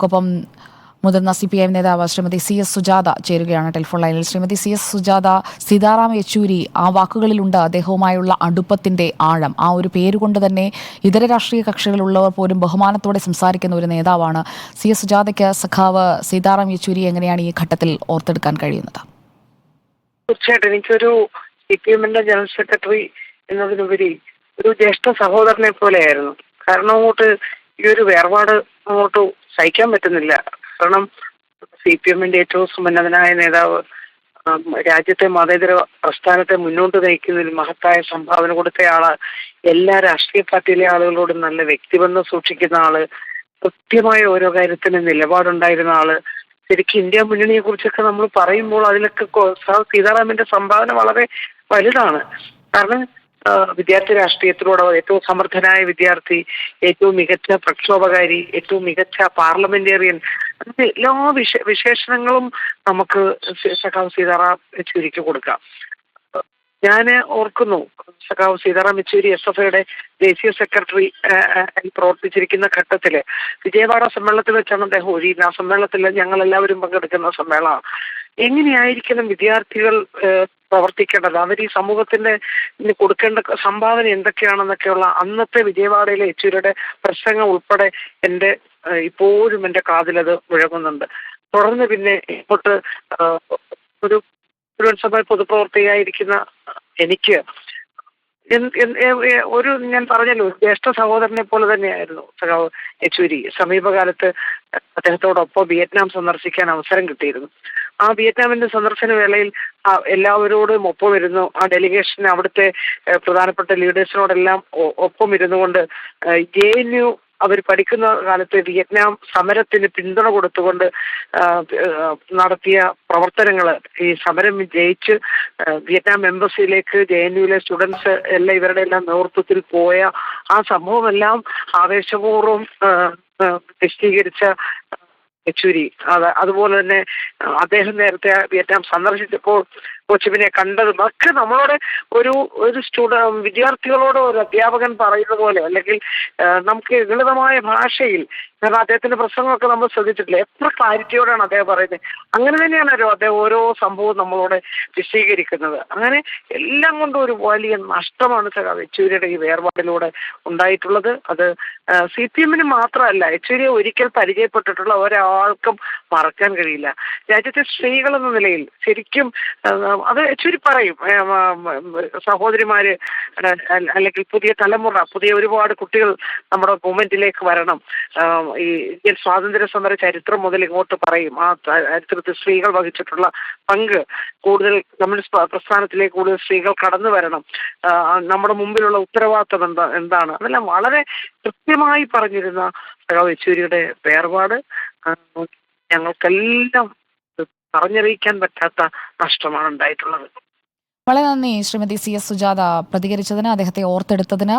ഒപ്പം മുതിർന്ന CPIM നേതാവ് ശ്രീമതി CS സുജാത ചേരുകയാണ് ടെലിഫോൺ ലൈനിൽ. ശ്രീമതി CS സുജാത, സീതാറാം യെച്ചൂരി, ആ വാക്കുകളിലുണ്ട് അദ്ദേഹവുമായുള്ള അടുപ്പത്തിന്റെ ആഴം. ആ ഒരു പേരുകൊണ്ട് തന്നെ ഇതര രാഷ്ട്രീയ കക്ഷികളുള്ളവർ പോലും ബഹുമാനത്തോടെ സംസാരിക്കുന്ന ഒരു നേതാവാണ്. CS സുജാതയ്ക്ക് സഖാവ് സീതാറാം യെച്ചൂരി എങ്ങനെയാണ് ഈ ഘട്ടത്തിൽ ഓർത്തെടുക്കാൻ കഴിയുന്നത്? തീർച്ചയായിട്ടും എനിക്കൊരു CPM-ന്റെ ജനറൽ സെക്രട്ടറി എന്നതിലുപരി ഒരു ജ്യേഷ്ഠ സഹോദരനെ പോലെയായിരുന്നു. കാരണം ഈ ഒരു വേർപാട് അങ്ങോട്ട് സഹിക്കാൻ പറ്റുന്നില്ല. കാരണം CPM-ന്റെ ഏറ്റവും സുമന്നതനായ നേതാവ്, രാജ്യത്തെ മതേതര പ്രസ്ഥാനത്തെ മുന്നോട്ട് നയിക്കുന്നതിൽ മഹത്തായ സംഭാവന കൊടുത്തയാള്, എല്ലാ രാഷ്ട്രീയ പാർട്ടിയിലെ ആളുകളോടും നല്ല വ്യക്തിബന്ധം സൂക്ഷിക്കുന്ന ആള്, കൃത്യമായ ഓരോ കാര്യത്തിനും നിലപാടുണ്ടായിരുന്ന ആള്. ശരിക്കും ഇന്ത്യ മുന്നണിയെ കുറിച്ചൊക്കെ നമ്മൾ പറയുമ്പോൾ അതിലൊക്കെ സീതാറാമിന്റെ സംഭാവന വളരെ വലുതാണ്. കാരണം വിദ്യാർത്ഥി രാഷ്ട്രീയത്തിലൂടെ ഏറ്റവും സമർത്ഥനായ വിദ്യാർത്ഥി, ഏറ്റവും മികച്ച പ്രക്ഷോഭകാരി, ഏറ്റവും മികച്ച പാർലമെന്റേറിയൻ, അങ്ങനത്തെ എല്ലാ വിശേഷണങ്ങളും നമുക്ക് സഖാവ് സീതാറാം യെച്ചൂരിക്ക് കൊടുക്കാം. ഞാൻ ഓർക്കുന്നു, സഖാവ് സീതാറാം യെച്ചൂരി SFIയുടെ ദേശീയ സെക്രട്ടറി പ്രവർത്തിച്ചിരിക്കുന്ന ഘട്ടത്തില് വിജയവാഡ സമ്മേളനത്തിൽ വെച്ചാണ് അദ്ദേഹം ഒഴിയുന്നത്. ആ സമ്മേളനത്തിൽ ഞങ്ങൾ എല്ലാവരും പങ്കെടുക്കുന്ന സമ്മേളനമാണ്. എങ്ങനെയായിരിക്കണം വിദ്യാർത്ഥികൾ പ്രവർത്തിക്കേണ്ടത്, അവർ ഈ സമൂഹത്തിന് കൊടുക്കേണ്ട സംഭാവന എന്തൊക്കെയാണെന്നൊക്കെയുള്ള അന്നത്തെ വിജയവാഡയിലെ യെച്ചൂരിയുടെ പ്രസംഗം ഉൾപ്പെടെ ഇപ്പോഴും എൻ്റെ കാതിലത് മുഴങ്ങുന്നുണ്ട്. തുടർന്ന് പിന്നെ ഇങ്ങോട്ട് ഒരു മുഴുവൻ പൊതുപ്രവർത്തകയായിരിക്കുന്ന എനിക്ക് ഞാൻ പറഞ്ഞല്ലോ, ജ്യേഷ്ഠ സഹോദരനെ പോലെ തന്നെയായിരുന്നു സഖാവ് യെച്ചൂരി. സമീപകാലത്ത് അദ്ദേഹത്തോടൊപ്പം വിയറ്റ്നാം സന്ദർശിക്കാൻ അവസരം കിട്ടിയിരുന്നു. ആ വിയറ്റ്നാമിന്റെ സന്ദർശന വേളയിൽ എല്ലാവരോടും ഒപ്പം ഇരുന്നു. ആ ഡെലിഗേഷന് അവിടുത്തെ പ്രധാനപ്പെട്ട ലീഡേഴ്സിനോടെല്ലാം ഒപ്പം ഇരുന്നുകൊണ്ട് JNU അവർ പഠിക്കുന്ന കാലത്ത് വിയറ്റ്നാം സമരത്തിന് പിന്തുണ കൊടുത്തുകൊണ്ട് നടത്തിയ പ്രവർത്തനങ്ങൾ, ഈ സമരം ജയിച്ച് വിയറ്റ്നാം എംബസിയിലേക്ക് JNUവിലെ സ്റ്റുഡൻസ് എല്ലാം ഇവരുടെ എല്ലാം നേതൃത്വത്തിൽ പോയ ആ സംഭവമെല്ലാം ആവേശപൂർവ്വം വിശദീകരിച്ച യെച്ചൂരി. അതുപോലെ തന്നെ അദ്ദേഹം നേരത്തെ വിയറ്റ്നാം സന്ദർശിച്ചപ്പോൾ കൊച്ചുവിനെ കണ്ടതും ഒക്കെ നമ്മളോട് ഒരു വിദ്യാർത്ഥികളോട് ഒരു അധ്യാപകൻ പറയുന്ന പോലെ, അല്ലെങ്കിൽ നമുക്ക് ലളിതമായ ഭാഷയിൽ, കാരണം അദ്ദേഹത്തിന്റെ പ്രസംഗമൊക്കെ നമ്മൾ ശ്രദ്ധിച്ചിട്ടില്ല, എത്ര ക്ലാരിറ്റിയോടാണ് അദ്ദേഹം പറയുന്നത്. അങ്ങനെ തന്നെയാണല്ലോ അദ്ദേഹം ഓരോ സംഭവവും നമ്മളോട് വിശദീകരിക്കുന്നത്. അങ്ങനെ എല്ലാം കൊണ്ടും ഒരു വലിയ നഷ്ടമാണ് സഖാവ് യെച്ചൂരിയുടെ ഈ വേർപാടിലൂടെ ഉണ്ടായിട്ടുള്ളത്. അത് CPM-ന് മാത്രമല്ല, യെച്ചൂരിയെ ഒരിക്കൽ പരിചയപ്പെട്ടിട്ടുള്ള ഒരാൾക്കും മറക്കാൻ കഴിയില്ല. രാജ്യത്തെ സ്ത്രീകൾ എന്ന നിലയിൽ ശരിക്കും അത് യെച്ചൂരി പറയും, സഹോദരിമാര് അല്ലെങ്കിൽ പുതിയ തലമുറ, പുതിയ ഒരുപാട് കുട്ടികൾ നമ്മുടെ മൂവ്മെന്റിലേക്ക് വരണം. ഈ ഇന്ത്യൻ സ്വാതന്ത്ര്യ സമര ചരിത്രം മുതൽ ഇങ്ങോട്ട് പറയും. ആ ചരിത്രത്തിൽ സ്ത്രീകൾ വഹിച്ചിട്ടുള്ള പങ്ക് കൂടുതൽ, കമ്മ്യൂണിസ്റ്റ് പ്രസ്ഥാനത്തിലേക്ക് കൂടുതൽ സ്ത്രീകൾ കടന്നു വരണം, നമ്മുടെ മുമ്പിലുള്ള ഉത്തരവാദിത്വം എന്താണ്, അതെല്ലാം വളരെ കൃത്യമായി പറഞ്ഞിരുന്ന സഖാവ് യെച്ചൂരിയുടെ വേർപാട് ഞങ്ങൾക്കെല്ലാം പറഞ്ഞറിയിക്കാൻ പറ്റാത്ത നഷ്ടമാണ് ഉണ്ടായിട്ടുള്ളത്. വളരെ നന്ദി ശ്രീമതി CS സുജാത പ്രതികരിച്ചതിന്, അദ്ദേഹത്തെ ഓർത്തെടുത്തതിന്.